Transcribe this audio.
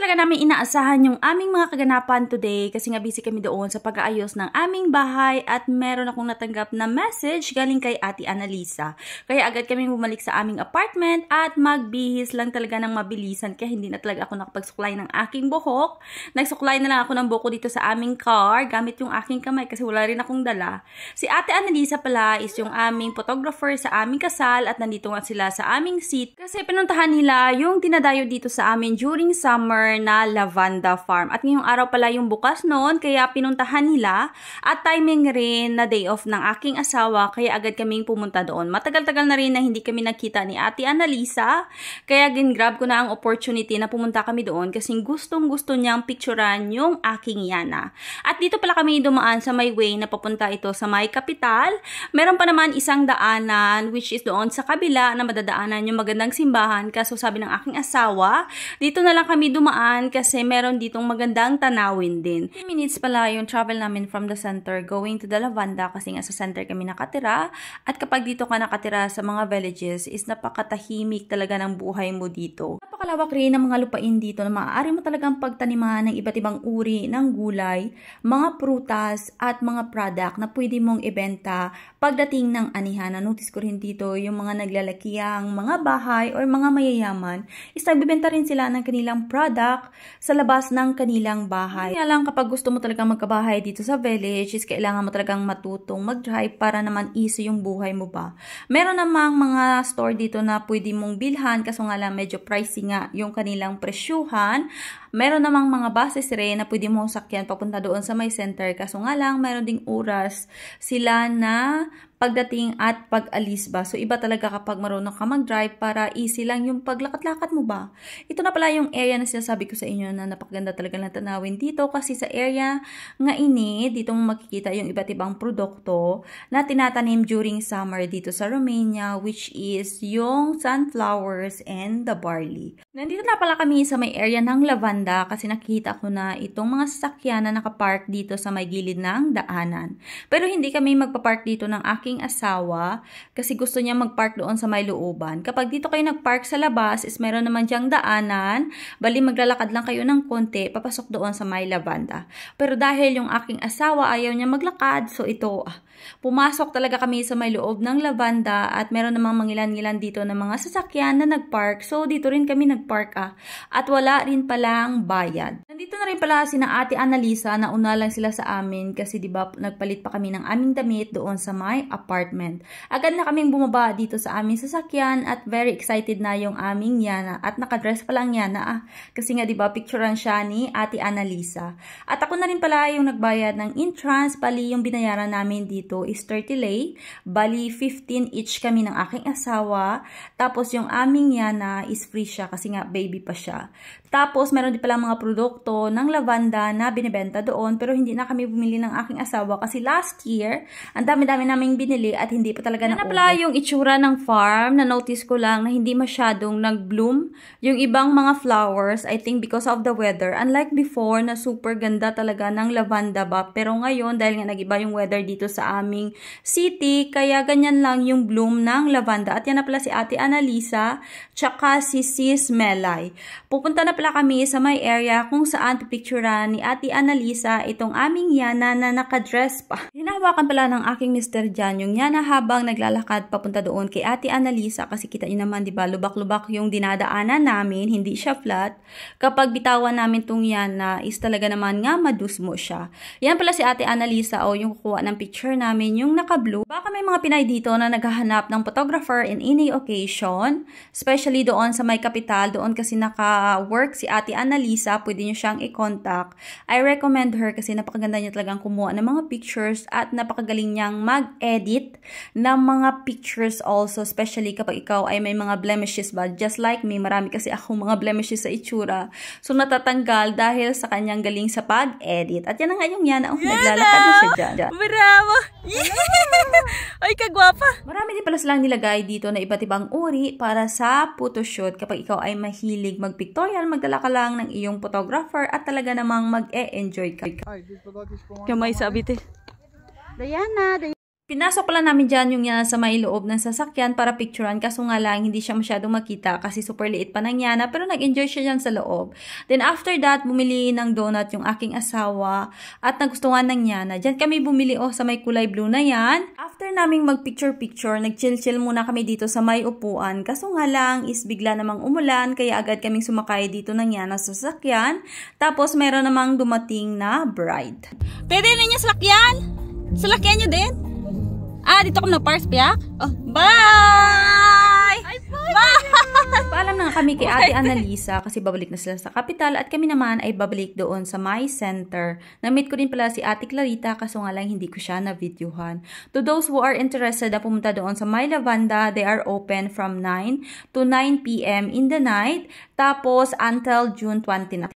talaga namin inaasahan yung aming mga kaganapan today kasi nga busy kami doon sa pag-aayos ng aming bahay at meron akong natanggap na message galing kay Ate Annalisa. Kaya agad kami bumalik sa aming apartment at magbihis lang talaga ng mabilisan kaya hindi na talaga ako nakapagsuklay ng aking buhok. Nagsuklay na lang ako ng buhok dito sa aming car gamit yung aking kamay kasi wala rin akong dala. Si Ate Annalisa pala is yung aming photographer sa aming kasal at nandito nga sila sa aming seat kasi pinuntahan nila yung tinadayo dito sa amin during summer na lavanda farm. At ngayong araw pala yung bukas noon, kaya pinuntahan nila at timing rin na day off ng aking asawa, kaya agad kaming pumunta doon. Matagal-tagal na rin na hindi kami nagkita ni Ate Annalisa, kaya gingrab ko na ang opportunity na pumunta kami doon kasi gustong-gusto niyang picturean yung aking Yana. At dito pala kami dumaan sa may way na papunta ito sa may kapital. Meron pa naman isang daanan which is doon sa kabila na madadaanan yung magandang simbahan, kaso sabi ng aking asawa, dito na lang kami dumaan kasi meron ditong magandang tanawin din. 10 minutes pala yung travel namin from the center going to the Lavanda kasi nga sa center kami nakatira. At kapag dito ka nakatira sa mga villages is napakatahimik talaga ng buhay mo dito. Napakalawak rin ng mga lupain dito na maaari mo talagang pagtaniman ng iba't ibang uri ng gulay, mga prutas at mga product na pwede mong ibenta pagdating ng anihan. Notice ko rin dito yung mga naglalakiyang mga bahay or mga mayayaman is nagbibenta rin sila ng kanilang product sa labas ng kanilang bahay. Kaya lang kapag gusto mo talagang magkabahay dito sa village is kailangan mo talagang matutong mag-drive para naman easy yung buhay mo ba. Meron namang mga store dito na pwede mong bilhan kaso nga lang medyo pricey nga yung kanilang presyuhan. Meron namang mga buses rin na pwede mong sakyan papunta doon sa may center kaso nga lang meron ding oras sila na pagdating at pag-alis ba. So, iba talaga kapag marunong ka mag-drive para easy lang yung paglakat-lakat mo ba. Ito na pala yung area na sinasabi ko sa inyo na napakaganda talaga ng tanawin dito kasi sa area nga ini, dito mo makikita yung iba't ibang produkto na tinatanim during summer dito sa Romania which is yung sunflowers and the barley. Nandito na pala kami sa may area ng Lavanda kasi nakita ko na itong mga sasakyan na nakapark dito sa may gilid ng daanan. Pero hindi kami magpapark dito ng aking asawa kasi gusto niya magpark doon sa may looban. Kapag dito kayo nagpark sa labas is meron naman diyang daanan, bali maglalakad lang kayo ng konti papasok doon sa may Lavanda. Pero dahil yung aking asawa ayaw niya maglakad, so ito pumasok talaga kami sa may loob ng Lavanda at meron namang mangilan-ngilan dito ng mga sasakyan na nagpark. So dito rin kami nagpark at wala rin palang bayad. Nandito na rin pala sina Ate Annalisa na una lang sila sa amin kasi diba nagpalit pa kami ng aming damit doon sa may apartment. Agad na kaming bumaba dito sa aming sasakyan at very excited na yung aming Yana at nakadress pa lang Yana kasi nga diba picturean siya ni Ate Annalisa. At ako na rin pala yung nagbayad ng entrance, bali yung binayaran namin dito is 30 lei, bali 15 each kami ng aking asawa, tapos yung aming Yana is free siya kasi nga baby pa siya. Tapos meron din pala mga produkto ng lavanda na binibenta doon pero hindi na kami bumili ng aking asawa kasi last year ang dami-dami naming binili at hindi pa talaga na pala yung itsura ng farm. Na notice ko lang na hindi masyadong nag-bloom yung ibang mga flowers, I think because of the weather. Unlike before na super ganda talaga ng lavanda ba, pero ngayon dahil nga nag-iba yung weather dito sa aming city, kaya ganyan lang yung bloom ng lavanda. At yan na pala si Ate Annalisa tsaka si Sis Melay. Pupunta na pala kami sa may area kung saan pipicturean ni Ate Annalisa itong aming Yana na nakadress pa. Hinahawakan pala ng aking Mr. Jan yung Yana habang naglalakad papunta doon kay Ate Annalisa kasi kita niyo naman diba lubak-lubak yung dinadaanan namin, hindi siya flat. Kapag bitawan namin tong Yana is talaga naman nga madusmo siya. Yan pala si Ate Annalisa o yung kukuha ng picture namin yung naka-blue. Baka may mga Pinay dito na naghahanap ng photographer in any occasion, especially doon sa may kapital, doon kasi naka-work si Ate Annalisa, pwede nyo siyang i-contact. I recommend her kasi napakaganda niya talagang kumuha ng mga pictures at napakagaling niyang mag-edit ng mga pictures also, especially kapag ikaw ay may mga blemishes ba. Just like me, marami kasi akong mga blemishes sa itsura. So natatanggal dahil sa kanyang galing sa pag-edit. At yan na nga yung Yana, naglalakad na siya dyan. Bravo! Ay, kagwapa! Marami din pala silang nilagay dito na iba't ibang uri para sa photoshoot. Kapag ikaw ay mahilig mag-pictorial, magdala ka lang ng iyong photographer at talaga namang mag-e-enjoy ka. Kamay sabit eh. Diana, Pinasok pala namin dyan yung Yana sa may loob ng sasakyan para picturean, kaso nga lang hindi siya masyadong makita kasi super liit pa ng Yana, pero nag-enjoy siya dyan sa loob. Then after that, bumili ng donut yung aking asawa at nagustuhan ng Yana. Dyan kami bumili sa may kulay blue na yan. After naming mag-picture-picture, nag-chill-chill muna kami dito sa may upuan. Kaso nga lang is bigla namang umulan, kaya agad kaming sumakay dito ng Yana sa sasakyan. Tapos meron namang dumating na bride. Pwede rin yung salakyan? Salakyan nyo din? Dito kami na-parks, piyak? Bye! Bye! Paalam na kami kay Ate Annalisa kasi babalik na sila sa kapital at kami naman ay babalik doon sa my center. Na-meet ko din pala si Ate Clarita kaso nga lang hindi ko siya na-videohan. To those who are interested na pumunta doon sa My Lavanda, they are open from 9 to 9 p.m. in the night tapos until June 20 na.